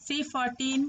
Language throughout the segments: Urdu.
C14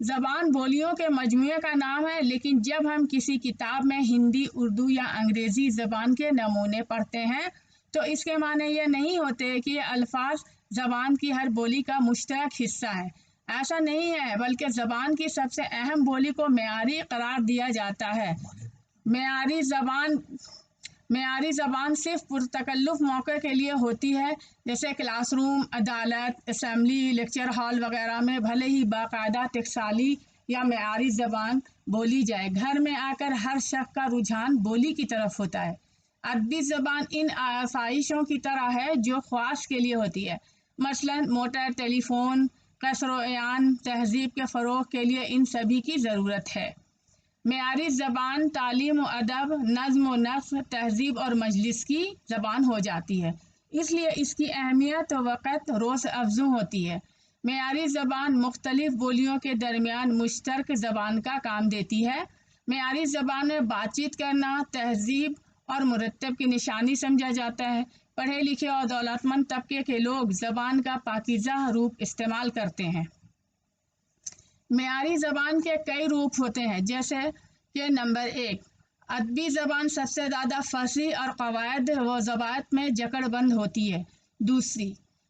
زبان بولیوں کے مجموعے کا نام ہے، لیکن جب ہم کسی کتاب میں ہندی، اردو یا انگریزی زبان کے نمونے پڑھتے ہیں تو اس کے معنی یہ نہیں ہوتے کہ یہ الفاظ زبان کی ہر بولی کا مشترک حصہ ہے۔ ایسا نہیں ہے، بلکہ زبان کی سب سے اہم بولی کو معیاری قرار دیا جاتا ہے۔ معیاری زبان صرف پرتکلف موقع کے لیے ہوتی ہے، جیسے کلاس روم، عدالت، اسمبلی، لیکچر ہال وغیرہ میں بھلے ہی باقاعدہ ٹکسالی یا معیاری زبان بولی جائے، گھر میں آ کر ہر شخص کا رجحان بولی کی طرف ہوتا ہے۔ ادبی زبان ان آسائشوں کی طرح ہے جو خواص کے لیے ہوتی ہے، مثلا موٹر، ٹیلی فون، قصر و عیان، تہذیب کے فروغ کے لیے ان سبھی کی ضرورت ہے۔ معیاری زبان تعلیم و ادب، نظم و نثر، تہذیب اور مجلس کی زبان ہو جاتی ہے، اس لیے اس کی اہمیت و وقت روز افزوں ہوتی ہے۔ معیاری زبان مختلف بولیوں کے درمیان مشترک زبان کا کام دیتی ہے۔ معیاری زبان میں بات چیت کرنا تہذیب اور مرتب کی نشانی سمجھا جاتا ہے۔ پڑھے لکھے اور دولت مند طبقے کے لوگ زبان کا پاکیزہ روپ استعمال کرتے ہیں۔ معیاری زبان کے کئی روپ ہوتے ہیں، جیسے کہ نمبر 1، ادبی زبان سب سے زیادہ فصیح اور قواعد و ضوابط میں جکڑ بند ہوتی ہے۔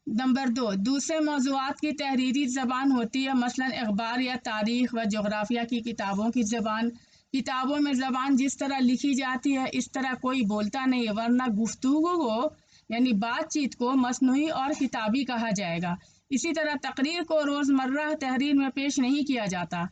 نمبر 2، دوسرے موضوعات کی تحریری زبان ہوتی ہے، مثلا اخبار یا تاریخ و جغرافیہ کی کتابوں کی زبان۔ کتابوں میں زبان جس طرح لکھی جاتی ہے اس طرح کوئی بولتا نہیں، ورنہ گفتگو کو یعنی بات چیت کو مصنوعی اور کتابی کہا جائے گا۔ اسی طرح تقریر کو روزمرہ تحریر میں پیش نہیں کیا جاتا۔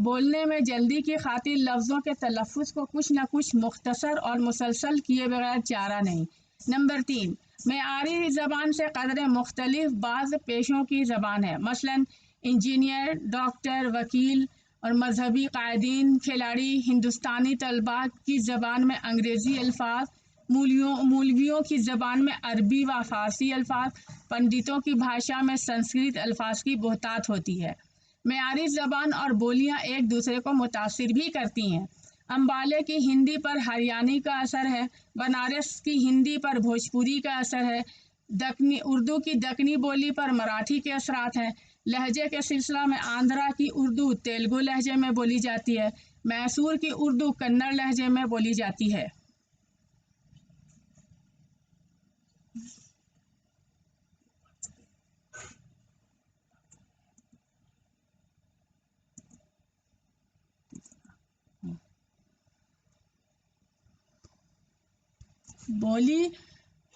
بولنے میں جلدی کی خاطر لفظوں کے تلفظ کو کچھ نہ کچھ مختصر اور مسلسل کیے بغیر چارہ نہیں۔ نمبر 3، معیاری زبان سے قدرے مختلف بعض پیشوں کی زبان ہے، مثلا انجینئر، ڈاکٹر، وکیل اور مذہبی قائدین، کھلاڑی۔ ہندوستانی طلباء کی زبان میں انگریزی الفاظ، مولویوں کی زبان میں عربی و فارسی الفاظ، پنڈتوں کی بھاشا میں سنسکرت الفاظ کی بہتات ہوتی ہے۔ معیاری زبان اور بولیاں ایک دوسرے کو متاثر بھی کرتی ہیں۔ امبالے کی ہندی پر ہریانوی کا اثر ہے، بنارس کی ہندی پر بھوجپوری کا اثر ہے، اردو کی دکنی بولی پر مراٹھی کے اثرات ہیں۔ لہجے کے سلسلہ میں آندھرا کی اردو تیلگو لہجے میں بولی جاتی ہے، میسور کی اردو کنڑ لہجے میں بولی جاتی ہے۔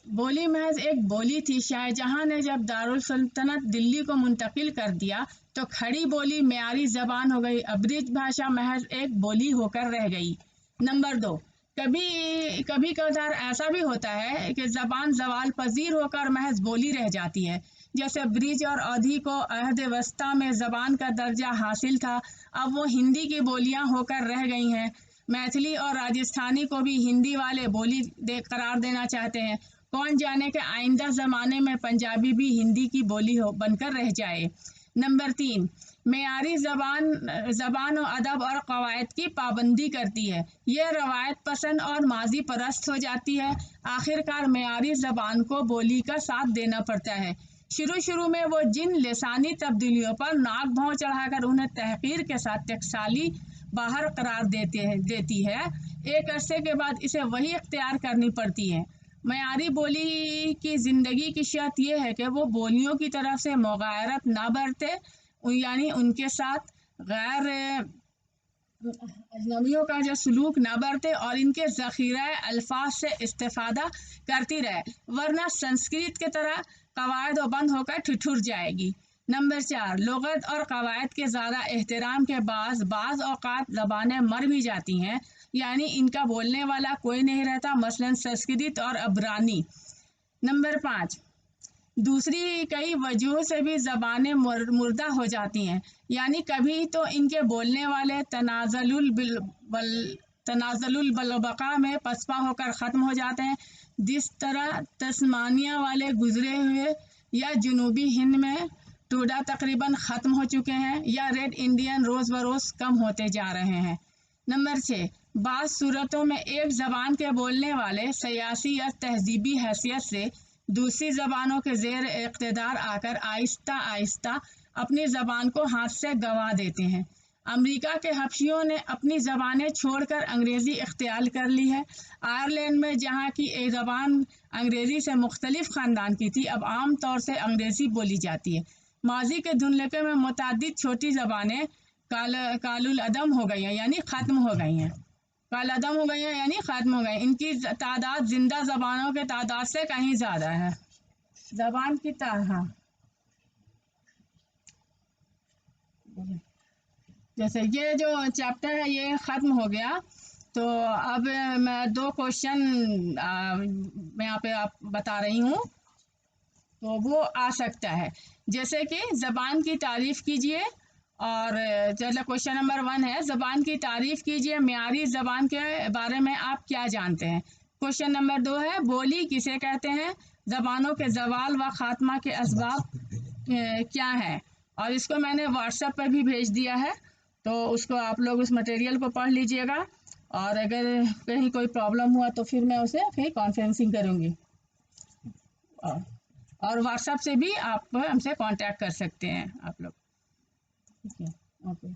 بولی محض ایک بولی تھی۔ شاہ جہاں نے جب دارالسلطنت دلی کو منتقل کر دیا تو کھڑی بولی معیاری زبان ہو گئی، اب برج بھاشا محض ایک بولی ہو کر رہ گئی۔ نمبر 2، کبھی کبھار ایسا بھی ہوتا ہے کہ زبان زوال پذیر ہو کر محض بولی رہ جاتی ہے، جیسے برج اور اودھی کو عہد وسطیٰ میں زبان کا درجہ حاصل تھا، اب وہ ہندی کی بولیاں ہو کر رہ گئی ہیں۔ میتھلی اور راجستھانی کو بھی ہندی والے بولی قرار دینا چاہتے ہیں، کون جانے کہ آئندہ زمانے میں پنجابی بھی ہندی کی بولی بن کر رہ جائے۔ نمبر 3، معیاری زبان و ادب اور قواعد کی پابندی کرتی ہے، یہ روایت پسند اور ماضی پرست ہو جاتی ہے۔ آخر کار معیاری زبان کو بولی کا ساتھ دینا پڑتا ہے۔ شروع میں وہ جن لسانی تبدیلیوں پر ناک بھون چڑھا کر انہیں تحقیر کے ساتھ ٹکسالی باہر قرار دیتی ہے، ایک عرصے کے بعد اسے وہی اختیار کرنی پڑتی ہے۔ معیاری بولی کی زندگی کی شرط یہ ہے کہ وہ بولیوں کی طرف سے مغایرت نہ برتے، یعنی ان کے ساتھ غیر اجنبیوں کا جو سلوک نہ برتے اور ان کے ذخیرہ الفاظ سے استفادہ کرتی رہے، ورنہ سنسکرت کی طرح قواعد و بند ہو کر ٹھٹر جائے گی۔ نمبر 4، لغت اور قواعد کے زیادہ احترام کے بعض اوقات زبانیں مر بھی جاتی ہیں، یعنی ان کا بولنے والا کوئی نہیں رہتا، مثلا سنسکرت اور عبرانی۔ نمبر 5، دوسری کئی وجوہ سے بھی زبانیں مردہ ہو جاتی ہیں، یعنی کبھی تو ان کے بولنے والے تنازل البقاء میں پسپا ہو کر ختم ہو جاتے ہیں، جس طرح تسمانیہ والے گزرے ہوئے، یا جنوبی ہند میں ٹوڈا تقریباً ختم ہو چکے ہیں، یا ریڈ انڈین روز بروز کم ہوتے جا رہے ہیں۔ نمبر 6، بعض صورتوں میں ایک زبان کے بولنے والے سیاسی یا تہذیبی حیثیت سے دوسری زبانوں کے زیر اقتدار آ کر آہستہ آہستہ اپنی زبان کو ہاتھ سے گنوا دیتے ہیں۔ امریکہ کے حبشیوں نے اپنی زبانیں چھوڑ کر انگریزی اختیار کر لی ہے۔ آئرلینڈ میں جہاں کی ایک زبان انگریزی سے مختلف خاندان کی تھی، اب عام طور سے انگریزی بولی جاتی ہے۔ ماضی کے دھندلے میں متعدد چھوٹی زبانیں کالعدم ہو گئی ہیں، یعنی ختم ہو گئی ہیں۔ کالعدم ہو گئی ہیں یعنی ختم ہو گئی ہیں۔ ان کی تعداد زندہ زبانوں کے تعداد سے کہیں زیادہ ہے۔ زبان کی طرح جیسے یہ جو چیپٹر ہے یہ ختم ہو گیا، تو اب میں 2 کوشچن میں یہاں پہ آپ بتا رہی ہوں، تو وہ آ سکتا ہے، جیسے کہ زبان کی تعریف کیجیے، اور چلو کوشچن نمبر 1 ہے زبان کی تعریف کیجیے، معیاری زبان کے بارے میں آپ کیا جانتے ہیں۔ کوشچن نمبر 2 ہے بولی کسے کہتے ہیں، زبانوں کے زوال و خاتمہ کے اسباب کیا ہیں، اور اس کو میں نے واٹس ایپ پر بھی بھیج دیا ہے، تو اس کو آپ لوگ اس مٹیریل کو پڑھ لیجئے گا، اور اگر کہیں کوئی پرابلم ہوا تو پھر میں اسے کہیں کانفرنسنگ کروں گی، اور واٹس ایپ سے بھی آپ ہم سے کانٹیکٹ کر سکتے ہیں آپ لوگ۔ اوکے